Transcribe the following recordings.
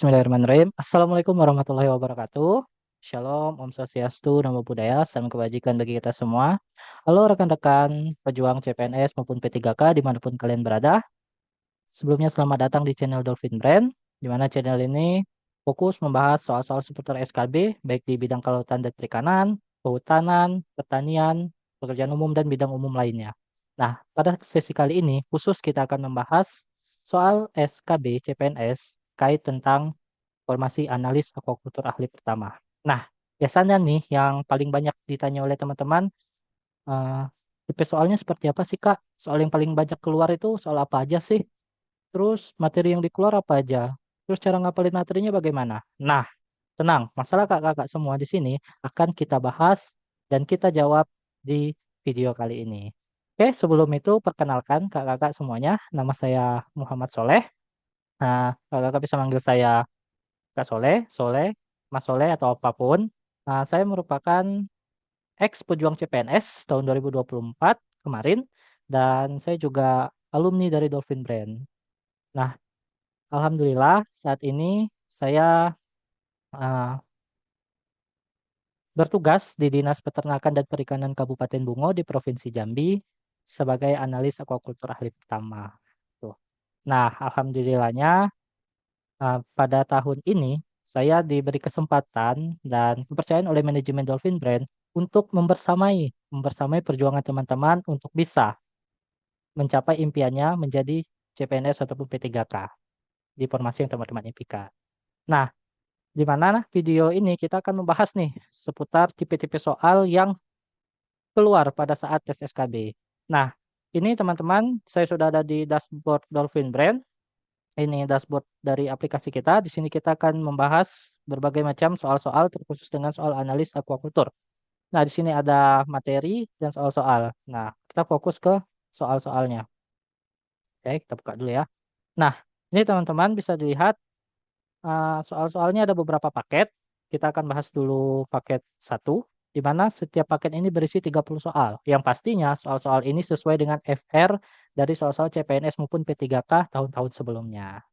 Bismillahirrahmanirrahim. Assalamualaikum warahmatullahi wabarakatuh. Shalom, Om Swastiastu, Namo Buddhaya, salam kebajikan bagi kita semua. Halo rekan-rekan pejuang CPNS maupun P3K dimanapun kalian berada. Sebelumnya selamat datang di channel Dolphin Brand, di mana channel ini fokus membahas soal-soal seputar SKB, baik di bidang kelautan dan perikanan, kehutanan, pertanian, pekerjaan umum, dan bidang umum lainnya. Nah, pada sesi kali ini khusus kita akan membahas soal SKB CPNS kait tentang formasi analis akuakultur ahli pertama. Nah, biasanya nih yang paling banyak ditanya oleh teman-teman, eh, tipe soalnya seperti apa sih Kak? Soal yang paling banyak keluar itu soal apa aja sih? Terus materi yang dikeluar apa aja? Terus cara ngapalin materinya bagaimana? Nah, tenang, masalah kakak-kakak semua di sini akan kita bahas dan kita jawab di video kali ini. Oke, sebelum itu perkenalkan kakak-kakak semuanya, nama saya Muhammad Soleh. Nah, kakak-kakak bisa manggil saya Kak Soleh, Soleh, Mas Soleh atau apapun. Nah, saya merupakan ex pejuang CPNS tahun 2024 kemarin dan saya juga alumni dari Dolphin Brand. Nah, alhamdulillah saat ini saya uh, bertugas di Dinas Peternakan dan Perikanan Kabupaten Bungo di Provinsi Jambi sebagai analis akuakultur ahli pertama. Tuh. Nah, alhamdulillahnya pada tahun ini saya diberi kesempatan dan kepercayaan oleh manajemen Dolphin Brand untuk membersamai perjuangan teman-teman untuk bisa mencapai impiannya menjadi CPNS ataupun P3K di formasi yang teman-teman impikan. Nah, di mana video ini kita akan membahas nih seputar tipe-tipe soal yang keluar pada saat tes SKB. Nah, ini teman-teman saya sudah ada di dashboard Dolphin Brand. Ini dashboard dari aplikasi kita. Di sini kita akan membahas berbagai macam soal-soal terkhusus dengan soal analis akuakultur. Nah, di sini ada materi dan soal-soal. Nah, kita fokus ke soal-soalnya. Oke, kita buka dulu ya. Nah, ini teman-teman bisa dilihat soal-soalnya ada beberapa paket. Kita akan bahas dulu paket satu, di mana setiap paket ini berisi 30 soal. Yang pastinya soal-soal ini sesuai dengan FR dari soal-soal CPNS maupun P3K tahun-tahun sebelumnya.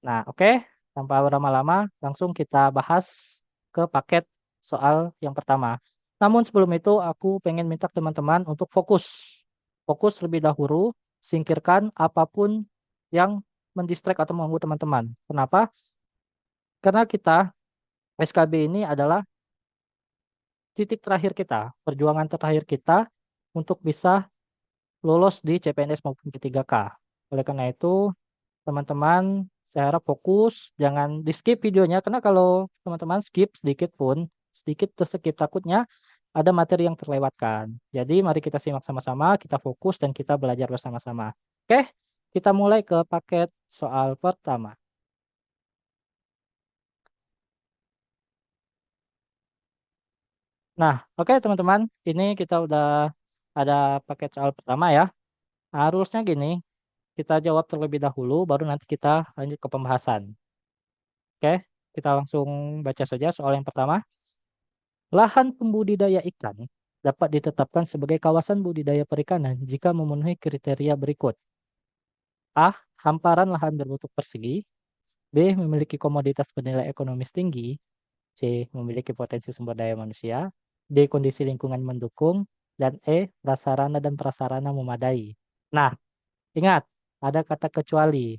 Nah, oke, tanpa berlama-lama, langsung kita bahas ke paket soal yang pertama. Namun sebelum itu, aku pengen minta teman-teman untuk fokus. Fokus lebih dahulu, singkirkan apapun yang mendistract atau mengganggu teman-teman. Kenapa? Karena kita, SKB ini adalah titik terakhir kita, perjuangan terakhir kita untuk bisa lolos di CPNS maupun P3K. Oleh karena itu, teman-teman, saya harap fokus, jangan di skip videonya, karena kalau teman-teman skip sedikit pun, sedikit terskip takutnya ada materi yang terlewatkan. Jadi mari kita simak sama-sama, kita fokus dan kita belajar bersama-sama. Oke, kita mulai ke paket soal pertama. Nah, oke teman-teman, ini kita udah ada paket soal pertama ya. Harusnya gini, kita jawab terlebih dahulu, baru nanti kita lanjut ke pembahasan. Oke, kita langsung baca saja soal yang pertama. Lahan pembudidaya ikan dapat ditetapkan sebagai kawasan budidaya perikanan jika memenuhi kriteria berikut. A. Hamparan lahan berbentuk persegi. B. Memiliki komoditas bernilai ekonomis tinggi. C. Memiliki potensi sumber daya manusia. D. Kondisi lingkungan mendukung. Dan E. Prasarana dan prasarana memadai. Nah, ingat, ada kata kecuali.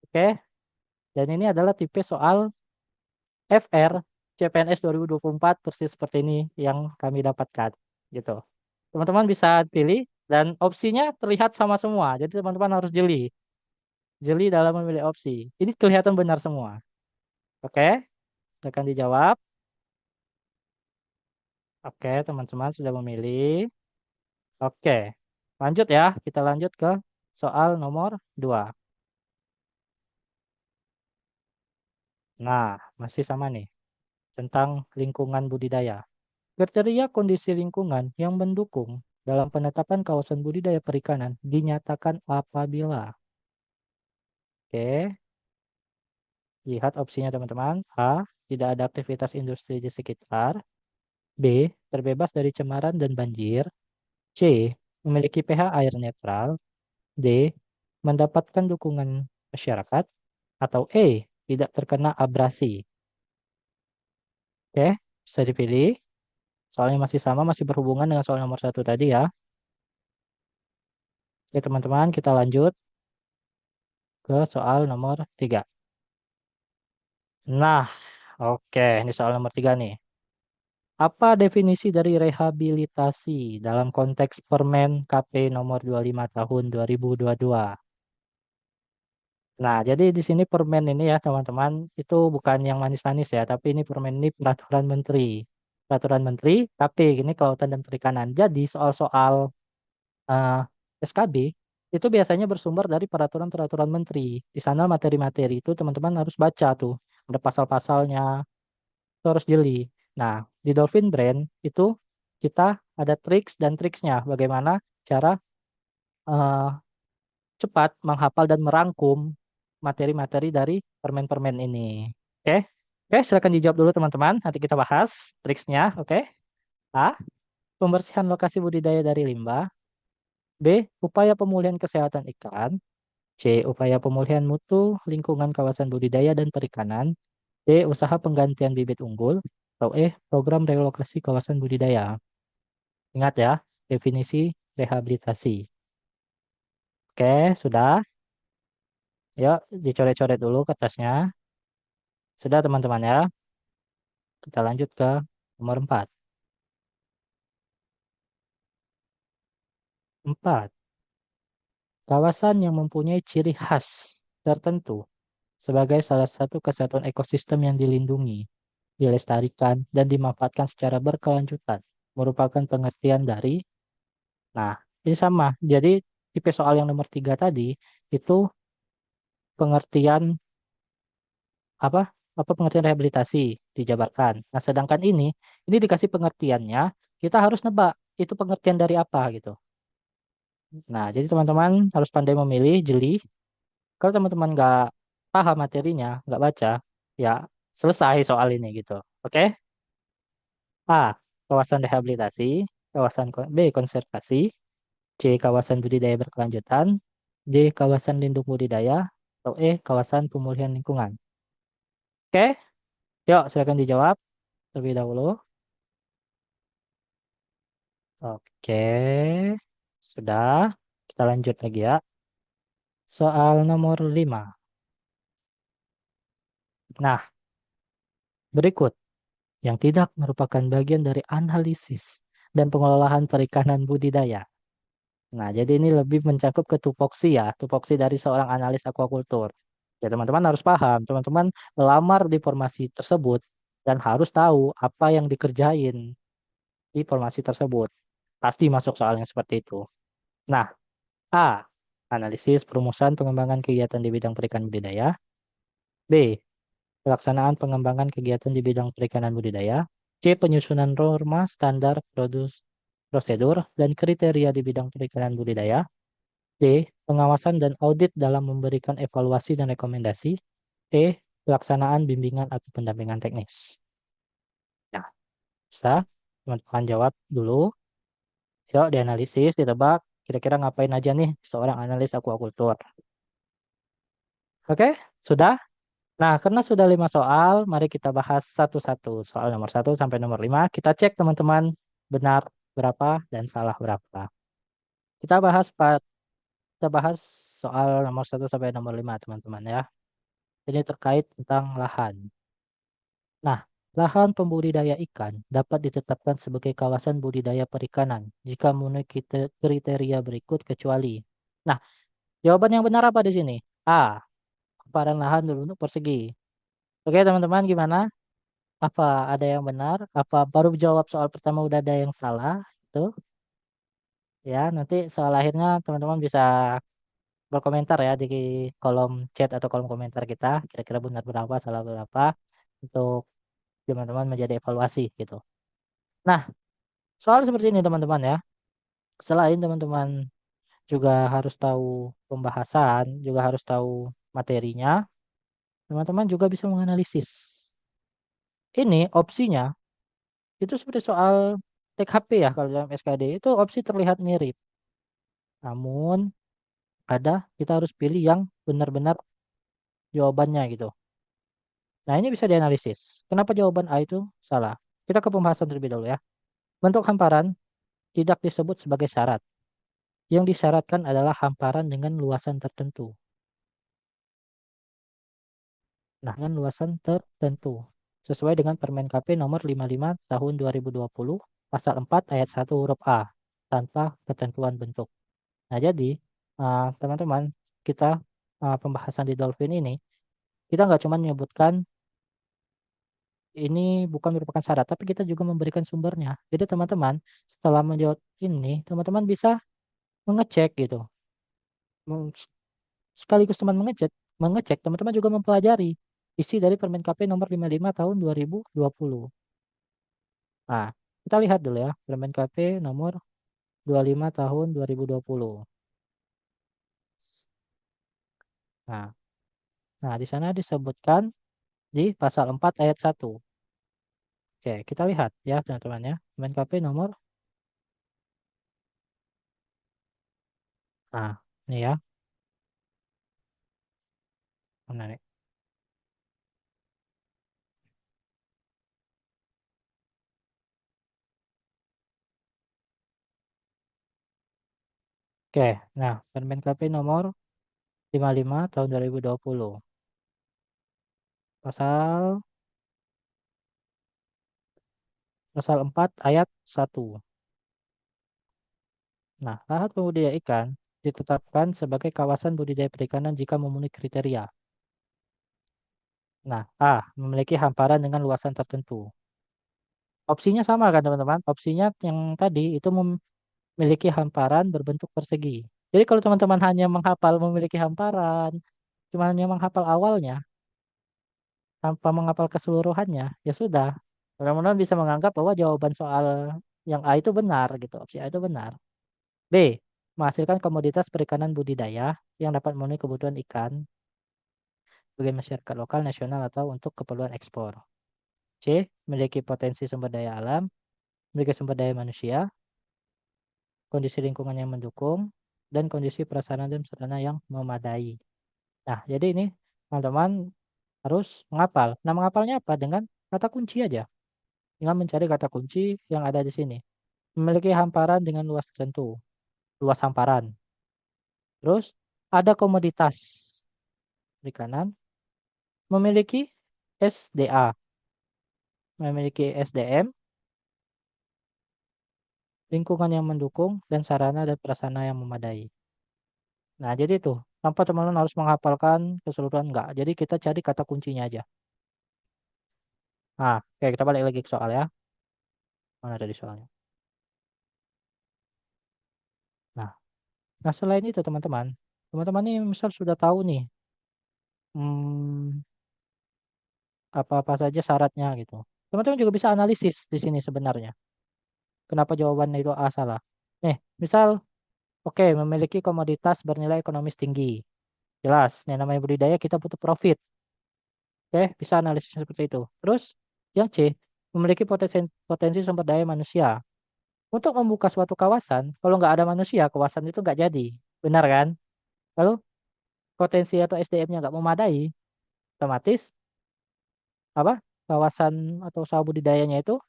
Oke, dan ini adalah tipe soal FR CPNS 2024 persis seperti ini yang kami dapatkan gitu. Teman-teman bisa pilih dan opsinya terlihat sama semua. Jadi teman-teman harus jeli. Jeli dalam memilih opsi. Ini kelihatan benar semua. Oke, silakan dijawab. Oke, teman-teman sudah memilih. Oke, lanjut ya. Kita lanjut ke soal nomor 2. Nah, masih sama nih. Tentang lingkungan budidaya. Kriteria kondisi lingkungan yang mendukung dalam penetapan kawasan budidaya perikanan dinyatakan apabila. Oke, lihat opsinya teman-teman. A. Tidak ada aktivitas industri di sekitar. B. Terbebas dari cemaran dan banjir. C. Memiliki pH air netral. D. Mendapatkan dukungan masyarakat. Atau E. tidak terkena abrasi. Oke, bisa dipilih. Soalnya masih sama, masih berhubungan dengan soal nomor satu tadi ya. Oke, teman-teman, kita lanjut ke soal nomor 3. Nah, oke, ini soal nomor 3 nih. Apa definisi dari rehabilitasi dalam konteks Permen KP nomor 25 tahun 2022? Nah, jadi di sini permen ini ya teman-teman, itu bukan yang manis-manis ya, tapi ini permen ini peraturan menteri. Peraturan menteri, KP, ini Kelautan dan Perikanan. Jadi soal-soal eh, SKB itu biasanya bersumber dari peraturan-peraturan menteri. Di sana materi-materi itu teman-teman harus baca tuh. Ada pasal-pasalnya, itu harus jeli. Nah, di Dolphin Brand itu kita ada triks dan triksnya. Bagaimana cara eh, cepat menghafal dan merangkum materi-materi dari permen-permen ini. Oke? Oke, silakan dijawab dulu teman-teman. Nanti kita bahas triksnya. Oke? A. Pembersihan lokasi budidaya dari limbah. B. Upaya pemulihan kesehatan ikan. C. Upaya pemulihan mutu lingkungan kawasan budidaya dan perikanan. D. Usaha penggantian bibit unggul. Atau E. Program relokasi kawasan budidaya. Ingat ya, definisi rehabilitasi. Oke, sudah. Yuk, dicoret-coret dulu kertasnya. Sudah teman-teman ya. Kita lanjut ke nomor 4. 4. Kawasan yang mempunyai ciri khas tertentu sebagai salah satu kesatuan ekosistem yang dilindungi, dilestarikan, dan dimanfaatkan secara berkelanjutan merupakan pengertian dari, nah, ini sama. Jadi tipe soal yang nomor 3 tadi itu pengertian apa? Apa pengertian rehabilitasi dijabarkan. Nah, sedangkan ini dikasih pengertiannya, kita harus nebak itu pengertian dari apa gitu. Nah, jadi teman-teman harus pandai memilih, jeli. Kalau teman-teman nggak paham materinya, nggak baca, ya selesai soal ini gitu. Oke? A. Kawasan rehabilitasi. B. Konservasi. C. Kawasan budidaya berkelanjutan. D. Kawasan lindung budidaya. Atau E. Kawasan pemulihan lingkungan. Oke? Yuk, silakan dijawab terlebih dahulu. Oke. Sudah. Kita lanjut lagi ya. Soal nomor 5. Nah, berikut yang tidak merupakan bagian dari analisis dan pengelolaan perikanan budidaya. Nah, jadi ini lebih mencakup ke tupoksi ya, tupoksi dari seorang analis akuakultur. Ya, teman-teman harus paham, teman-teman melamar di formasi tersebut dan harus tahu apa yang dikerjain di formasi tersebut. Pasti masuk soalnya seperti itu. Nah, A. Analisis perumusan pengembangan kegiatan di bidang perikanan budidaya. B. Pelaksanaan pengembangan kegiatan di bidang perikanan budidaya. C. Penyusunan norma, standar, prosedur, dan kriteria di bidang perikanan budidaya. D. Pengawasan dan audit dalam memberikan evaluasi dan rekomendasi. E. Pelaksanaan bimbingan atau pendampingan teknis. Nah, bisa teman-teman jawab dulu. Yuk, dianalisis, ditebak. Kira-kira ngapain aja nih seorang analis aquaculture. Oke, sudah? Nah, karena sudah 5 soal, mari kita bahas satu-satu. Soal nomor 1 sampai nomor 5. Kita cek teman-teman benar berapa dan salah berapa. Kita bahas kita bahas soal nomor 1 sampai nomor 5, teman-teman ya. Ini terkait tentang lahan. Nah, lahan pembudidaya ikan dapat ditetapkan sebagai kawasan budidaya perikanan jika memenuhi kriteria berikut kecuali. Nah, jawaban yang benar apa di sini? A. Hamparan lahan berbentuk persegi. Oke, teman-teman gimana? Apa ada yang benar? Apa baru jawab soal pertama udah ada yang salah? Itu ya, nanti soal akhirnya teman-teman bisa berkomentar ya di kolom chat atau kolom komentar kita. Kira-kira benar berapa, salah berapa untuk teman-teman menjadi evaluasi gitu. Nah, soal seperti ini teman-teman ya. Selain teman-teman juga harus tahu pembahasan, juga harus tahu materinya, teman-teman juga bisa menganalisis. Ini opsinya itu seperti soal TKP ya kalau dalam SKD itu opsi terlihat mirip. Namun kita harus pilih yang benar-benar jawabannya gitu. Nah, ini bisa dianalisis. Kenapa jawaban A itu salah? Kita ke pembahasan terlebih dahulu ya. Bentuk hamparan tidak disebut sebagai syarat. Yang disyaratkan adalah hamparan dengan luasan tertentu. Nah, dengan luasan tertentu. Sesuai dengan Permen KP nomor 55 tahun 2020, pasal 4 ayat 1 huruf A, tanpa ketentuan bentuk. Nah, jadi, teman-teman, kita pembahasan di Dolphin ini, kita nggak cuma menyebutkan ini bukan merupakan syarat, tapi kita juga memberikan sumbernya. Jadi teman-teman, setelah menjawab ini, teman-teman bisa mengecek gitu. Meng- Sekaligus teman mengecek, teman-teman juga mempelajari isi dari Permen KP nomor 55 tahun 2020. Nah, kita lihat dulu ya, Permen KP nomor 25 tahun 2020. Nah, nah di sana disebutkan di pasal 4 ayat 1. Oke, kita lihat ya teman-teman ya. Permen KP nomor, nah ini ya, menarik. Oke, nah Permen KP nomor 55 tahun 2020. Pasal pasal 4 ayat 1. Nah, lahan budidaya ikan ditetapkan sebagai kawasan budidaya perikanan jika memenuhi kriteria. Nah, A, memiliki hamparan dengan luasan tertentu. Opsinya sama kan teman-teman? Opsinya yang tadi itu memiliki hamparan berbentuk persegi. Jadi kalau teman-teman hanya menghafal memiliki hamparan, cuma hanya menghafal awalnya tanpa menghafal keseluruhannya, ya sudah. Teman-teman bisa menganggap bahwa jawaban soal yang A itu benar gitu. Opsi A itu benar. B, menghasilkan komoditas perikanan budidaya yang dapat memenuhi kebutuhan ikan bagi masyarakat lokal, nasional, atau untuk keperluan ekspor. C, memiliki potensi sumber daya alam, memiliki sumber daya manusia, kondisi lingkungan yang mendukung, dan kondisi prasarana dan sarana yang memadai. Nah, jadi ini teman-teman harus menghafal. Nah, menghafalnya apa? Dengan kata kunci aja. Dengan mencari kata kunci yang ada di sini. Memiliki hamparan dengan luas tertentu. Luas hamparan. Terus, ada komoditas perikanan. Memiliki SDA. Memiliki SDM, lingkungan yang mendukung, dan sarana dan prasarana yang memadai. Nah, jadi itu. Tanpa teman-teman harus menghafalkan keseluruhan enggak. Jadi kita cari kata kuncinya aja. Nah, oke kita balik lagi ke soal ya. Mana tadi soalnya? Nah, nah selain itu teman-teman, teman-teman ini misal sudah tahu nih, hmm, apa-apa saja syaratnya gitu. Teman-teman juga bisa analisis di sini sebenarnya. Kenapa jawabannya itu A salah? Nih, misal, oke, memiliki komoditas bernilai ekonomis tinggi. Jelas, nih namanya budidaya kita butuh profit. Oke, bisa analisis seperti itu. Terus, yang C, memiliki potensi, potensi sumber daya manusia. Untuk membuka suatu kawasan, kalau nggak ada manusia, kawasan itu nggak jadi. Benar kan? Lalu potensi atau SDM-nya nggak memadai, otomatis apa kawasan atau usaha budidayanya itu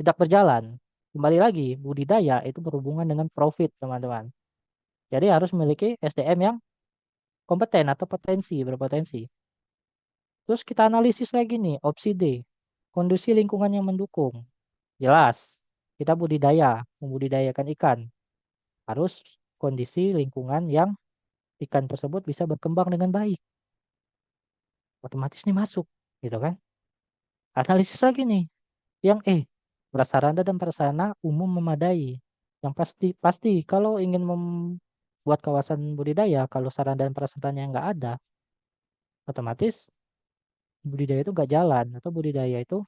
tidak berjalan. Kembali lagi, budidaya itu berhubungan dengan profit, teman-teman. Jadi harus memiliki SDM yang kompeten atau berpotensi. Terus kita analisis lagi nih, opsi D, kondisi lingkungan yang mendukung. Jelas, kita membudidayakan ikan. Harus kondisi lingkungan yang ikan tersebut bisa berkembang dengan baik. Otomatis nih masuk, gitu kan? Analisis lagi nih, yang prasarana dan prasarana umum memadai. Yang pasti pasti kalau ingin membuat kawasan budidaya, kalau sarana dan prasarananya nggak ada, otomatis budidaya itu nggak jalan atau budidaya itu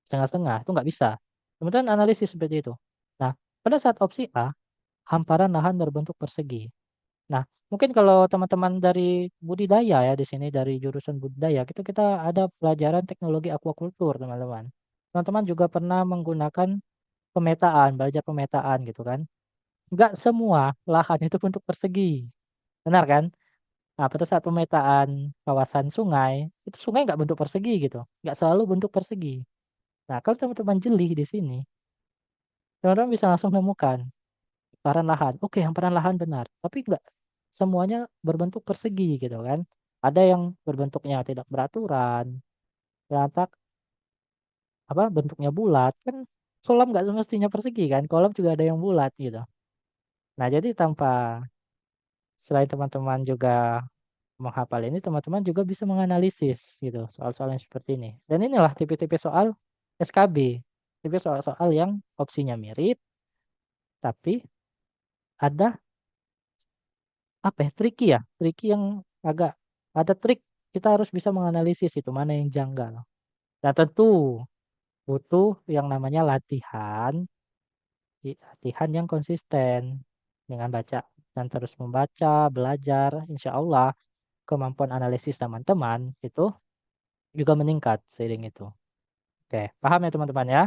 setengah-setengah, itu nggak bisa. Kemudian analisis seperti itu. Nah, pada saat opsi A, hamparan lahan berbentuk persegi. Nah, mungkin kalau teman-teman dari budidaya ya di sini dari jurusan budidaya, itu kita ada pelajaran teknologi aquaculture, teman-teman. Teman-teman juga pernah menggunakan pemetaan, belajar pemetaan gitu kan. Enggak semua lahan itu bentuk persegi. Benar kan? Nah, pada saat pemetaan kawasan sungai, itu sungai nggak bentuk persegi gitu, nggak selalu bentuk persegi. Nah, kalau teman-teman jeli di sini, teman-teman bisa langsung menemukan hamparan lahan. Oke, hamparan lahan benar, tapi nggak semuanya berbentuk persegi gitu kan. Ada yang berbentuknya tidak beraturan, ternyata apa bentuknya bulat kan kolam nggak semestinya persegi kan, kolam juga ada yang bulat gitu. Nah, jadi tanpa selain teman-teman juga menghafal ini, teman-teman juga bisa menganalisis gitu soal-soal yang seperti ini. Dan inilah tipe-tipe soal SKB, tipe soal-soal yang opsinya mirip, tapi ada apa ya, tricky yang agak ada trik, kita harus bisa menganalisis itu mana yang janggal. Nah, tentu butuh yang namanya latihan, latihan yang konsisten dengan baca dan terus membaca, belajar, insya Allah kemampuan analisis teman-teman itu juga meningkat seiring itu. Oke, paham ya teman-teman ya?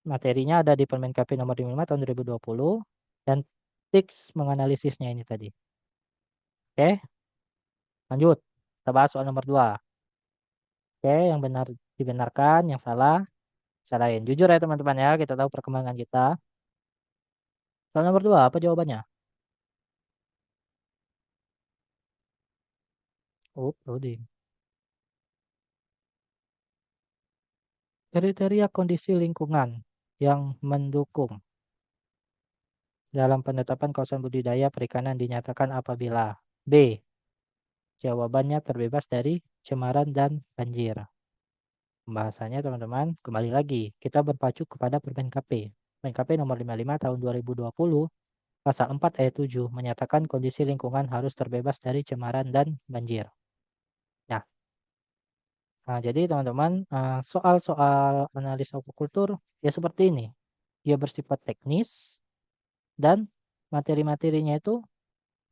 Materinya ada di Permen KP nomor 55 tahun 2020 dan tips menganalisisnya ini tadi. Oke, lanjut. Kita bahas soal nomor 2. Oke, yang benar dibenarkan, yang salah salahin. Jujur ya teman-teman ya, kita tahu perkembangan kita. Soal nomor 2, apa jawabannya? Oh, loading. Kriteria kondisi lingkungan yang mendukung dalam penetapan kawasan budidaya perikanan dinyatakan apabila B. Jawabannya terbebas dari cemaran dan banjir. Pembahasannya teman-teman, kembali lagi kita berpacu kepada Permen KP. Permen KP nomor 55 tahun 2020 pasal 4 ayat 7 menyatakan kondisi lingkungan harus terbebas dari cemaran dan banjir. Nah, jadi teman-teman, soal-soal analisa aquaculture ya seperti ini. Dia bersifat teknis dan materi-materinya itu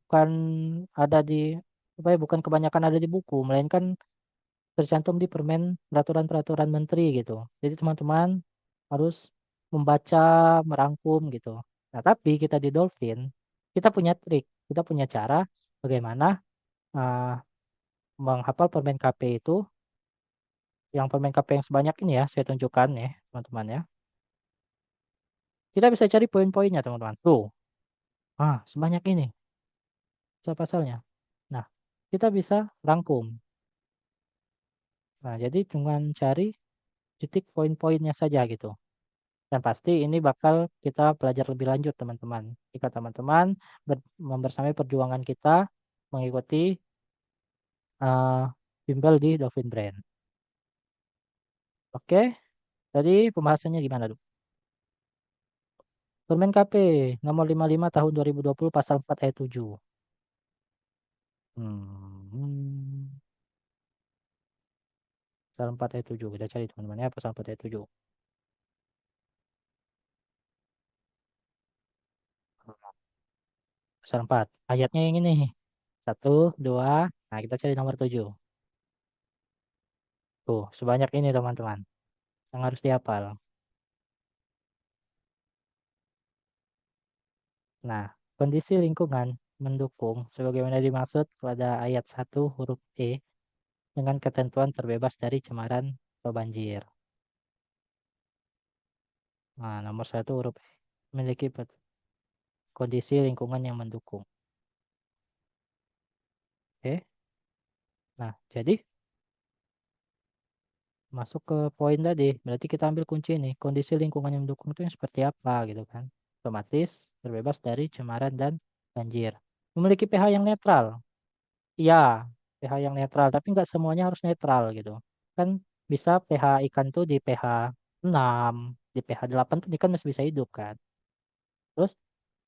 bukan ada di apa ya, bukan kebanyakan ada di buku, melainkan tercantum di peraturan-peraturan menteri gitu. Jadi teman-teman harus membaca, merangkum gitu. Nah, tapi kita di Dolphin, kita punya trik, kita punya cara bagaimana uh, menghafal permen KP itu, yang permen KP yang sebanyak ini ya, saya tunjukkan ya, teman-teman ya. Kita bisa cari poin-poinnya, teman-teman. Tuh, sebanyak ini, pasal-pasalnya. Nah, kita bisa rangkum. Nah, jadi dengan cari titik poin-poinnya saja gitu. Dan pasti ini bakal kita belajar lebih lanjut teman-teman. Jika teman-teman membersamai perjuangan kita mengikuti bimbel di Dolphin Brand. Oke, tadi pembahasannya gimana, Duk? Permen KP nomor 55 tahun 2020 pasal 4 ayat 7. Hmm, pasal 4 ayat 7. Kita cari teman-teman ya pasal 4 ayat 7. Pasal 4. Ayatnya yang ini. Satu, dua. Nah, kita cari nomor 7. Tuh, sebanyak ini teman-teman. Yang harus dihafal. Nah, kondisi lingkungan mendukung sebagaimana dimaksud pada ayat 1 huruf E dengan ketentuan terbebas dari cemaran atau banjir. Nah, nomor 1 huruf E memiliki kondisi lingkungan yang mendukung. Oke. Nah, jadi masuk ke poin tadi. Berarti kita ambil kunci ini. Kondisi lingkungan yang mendukung itu yang seperti apa gitu kan. Otomatis terbebas dari cemaran dan banjir. Memiliki pH yang netral. Iya, pH yang netral. Tapi nggak semuanya harus netral gitu. Kan bisa pH ikan tuh di pH 6, di pH 8 tuh ikan masih bisa hidup kan. Terus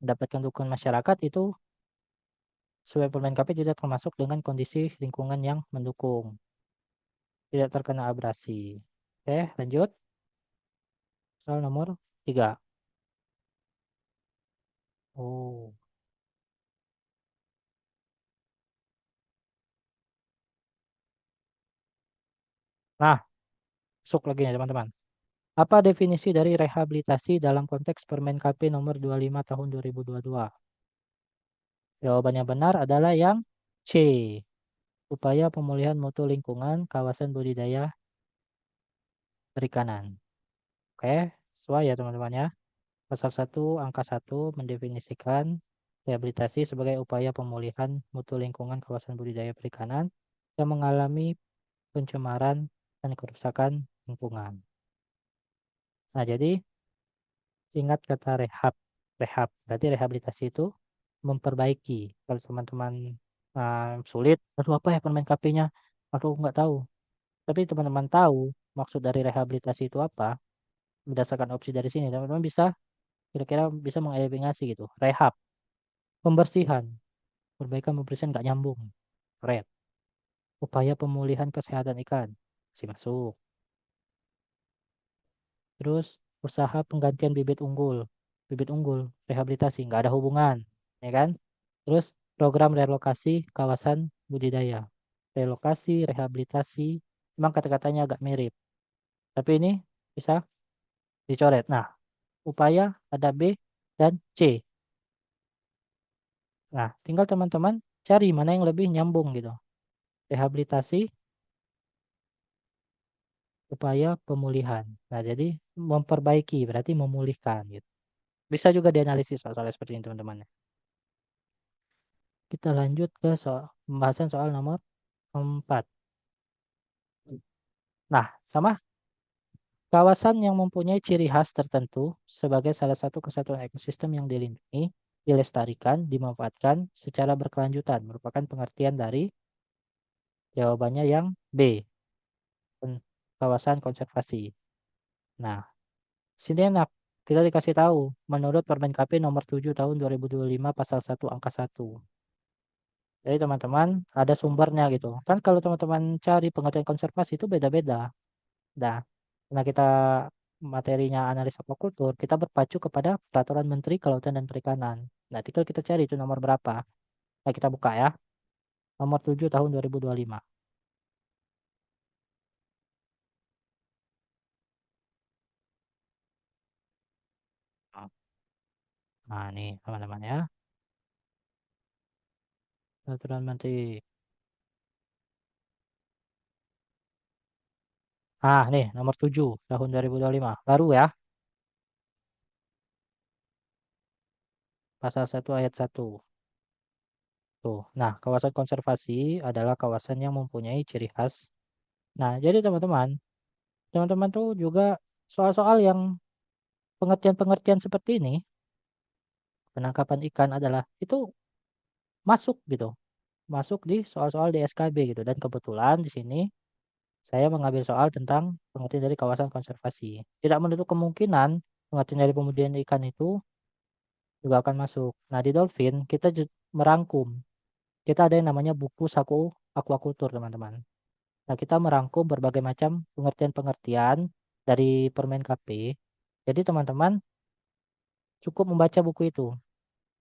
mendapatkan dukungan masyarakat itu suplemen KP tidak termasuk dengan kondisi lingkungan yang mendukung, tidak terkena abrasi. Oke, lanjut. Soal nomor 3. Oh. Nah, masuk lagi nih teman-teman. Apa definisi dari rehabilitasi dalam konteks Permen KP nomor 25 tahun 2022? Jawaban yang benar adalah yang C. Upaya pemulihan mutu lingkungan kawasan budidaya perikanan. Oke, sesuai ya teman-teman ya. Pasal 1 angka 1 mendefinisikan rehabilitasi sebagai upaya pemulihan mutu lingkungan kawasan budidaya perikanan yang mengalami pencemaran dan kerusakan lingkungan. Nah, jadi ingat kata rehab. Rehab, berarti rehabilitasi itu memperbaiki. Kalau teman-teman sulit, aduh apa ya permen KP-nya? Aku nggak tahu. Tapi teman-teman tahu maksud dari rehabilitasi itu apa, berdasarkan opsi dari sini, teman-teman bisa kira-kira bisa mengeliminasi gitu. Rehab, pembersihan, perbaikan pembersihan nggak nyambung. Red. Upaya pemulihan kesehatan ikan, masih masuk. Terus usaha penggantian bibit unggul, rehabilitasi, nggak ada hubungan, ya kan? Terus program relokasi kawasan budidaya, relokasi, rehabilitasi, memang kata-katanya agak mirip, tapi ini bisa dicoret. Nah, upaya ada B dan C. Nah, tinggal teman-teman cari mana yang lebih nyambung gitu. Rehabilitasi, upaya pemulihan. Nah, jadi memperbaiki berarti memulihkan gitu. Bisa juga dianalisis soal-soal seperti ini teman-teman. Kita lanjut ke soal pembahasan soal nomor 4. Nah, sama kawasan yang mempunyai ciri khas tertentu sebagai salah satu kesatuan ekosistem yang dilindungi, dilestarikan, dimanfaatkan secara berkelanjutan merupakan pengertian dari jawabannya yang B, kawasan konservasi. Nah, sini enak. Kita dikasih tahu menurut Permen KP nomor 7 tahun 2025 pasal 1 angka 1. Jadi teman-teman ada sumbernya gitu. Kan kalau teman-teman cari pengertian konservasi itu beda-beda. Nah, karena kita materinya analis aquacultur, kita berpacu kepada Peraturan Menteri Kelautan dan Perikanan. Nah, tinggal kita cari itu nomor berapa. Nah, kita buka ya. Nomor 7 tahun 2025. Nah, nih teman-teman ya. Peraturan Menteri. Ah, nih nomor 7 tahun 2025. Baru ya. Pasal 1 ayat 1. Tuh. Nah, kawasan konservasi adalah kawasan yang mempunyai ciri khas. Nah, jadi teman-teman, teman-teman tuh juga soal-soal yang pengertian-pengertian seperti ini, penangkapan ikan adalah itu masuk gitu, masuk di soal-soal di SKB gitu. Dan kebetulan di sini saya mengambil soal tentang pengertian dari kawasan konservasi. Tidak menutup kemungkinan pengertian dari pembudidan ikan itu juga akan masuk. Nah, di Dolphin kita merangkum. Kita ada yang namanya buku saku aquacultur, teman-teman. Nah, kita merangkum berbagai macam pengertian-pengertian dari Permen KP. Jadi teman-teman cukup membaca buku itu.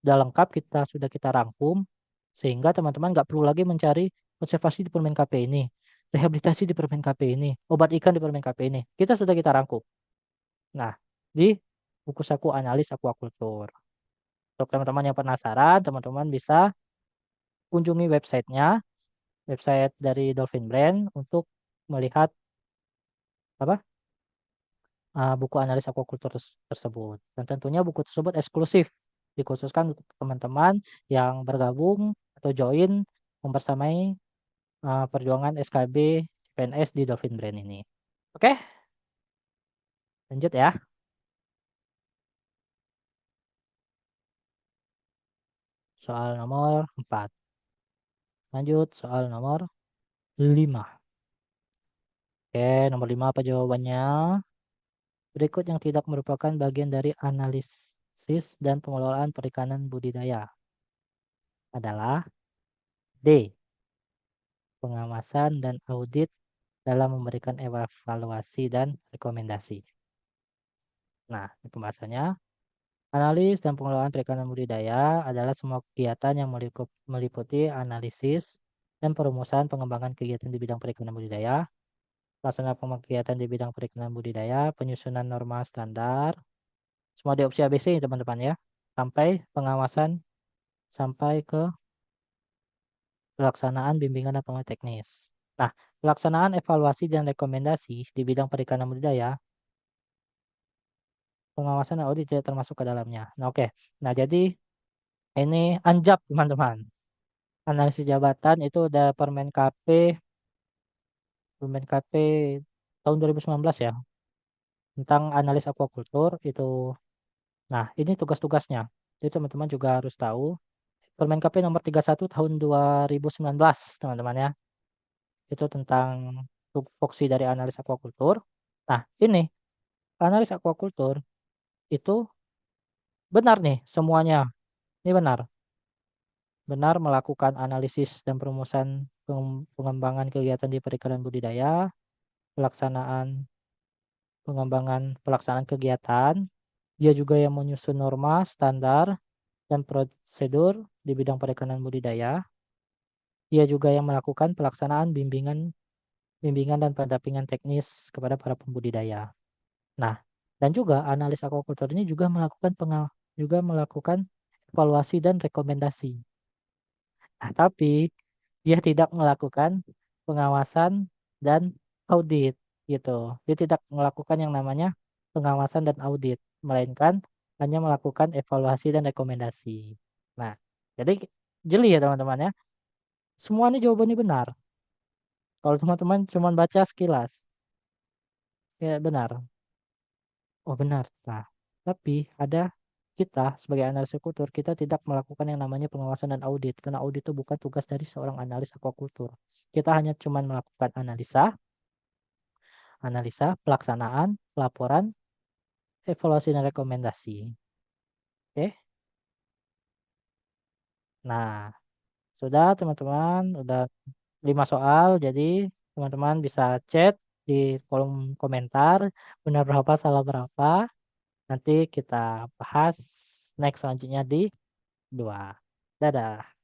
Sudah lengkap sudah kita rangkum sehingga teman-teman nggak perlu lagi mencari konservasi di Permen KP ini, rehabilitasi di Permen KP ini, obat ikan di Permen KP ini. Kita rangkum. Nah, di buku saku analis aquacultur. Untuk teman-teman yang penasaran, teman-teman bisa kunjungi website dari Dolphin Brand untuk melihat apa buku analis aquacultur tersebut. Dan tentunya buku tersebut eksklusif, dikhususkan untuk teman-teman yang bergabung atau join membersamai perjuangan SKB CPNS di Dolphin Brand ini. Oke, lanjut ya. Soal nomor 4. Lanjut soal nomor 5. Oke, nomor 5 apa jawabannya? Berikut yang tidak merupakan bagian dari analisis dan pengelolaan perikanan budidaya adalah D. Pengawasan dan audit dalam memberikan evaluasi dan rekomendasi. Nah, ini pembahasannya. Analis dan pengelolaan perikanan budidaya adalah semua kegiatan yang meliputi analisis dan perumusan pengembangan kegiatan di bidang perikanan budidaya, pelaksanaan kegiatan di bidang perikanan budidaya, penyusunan norma standar, semua di opsi ABC ya, teman-teman ya, sampai pengawasan sampai ke pelaksanaan bimbingan dan pengembangan teknis. Nah, pelaksanaan evaluasi dan rekomendasi di bidang perikanan budidaya, pengawasan dan audit tidak termasuk ke dalamnya. Nah, oke. Nah, jadi ini Anjab, teman-teman. Analisis jabatan itu udah Permen KP tahun 2019 ya, tentang analis aquaculture itu. Nah, ini tugas-tugasnya. Jadi teman-teman juga harus tahu Permen KP nomor 31 tahun 2019, teman-teman ya. Itu tentang tupoksi dari analis aquaculture. Nah, ini analis aquaculture itu benar nih semuanya. Ini benar. Benar melakukan analisis dan perumusan pengembangan kegiatan di perikanan budidaya, pelaksanaan pelaksanaan kegiatan. Dia juga yang menyusun norma, standar, dan prosedur di bidang perikanan budidaya. Dia juga yang melakukan pelaksanaan bimbingan bimbingan dan pendampingan teknis kepada para pembudidaya. Nah, dan juga analis aquaculture ini juga melakukan evaluasi dan rekomendasi. Nah, tapi dia tidak melakukan pengawasan dan audit gitu. Dia tidak melakukan yang namanya pengawasan dan audit, melainkan hanya melakukan evaluasi dan rekomendasi. Nah, jadi jeli ya teman-teman ya. Semua ini jawabannya benar. Kalau teman-teman cuma baca sekilas, ya benar. Oh benar. Nah, tapi kita sebagai analis akukultur, kita tidak melakukan yang namanya pengawasan dan audit, karena audit itu bukan tugas dari seorang analis akukultur. Kita hanya cuma melakukan analisa, pelaksanaan, laporan, evaluasi dan rekomendasi. Oke. Nah, sudah teman-teman, udah 5 soal, jadi teman-teman bisa chat di kolom komentar, benar berapa, salah berapa. Nanti kita bahas next selanjutnya di 2. Dadah.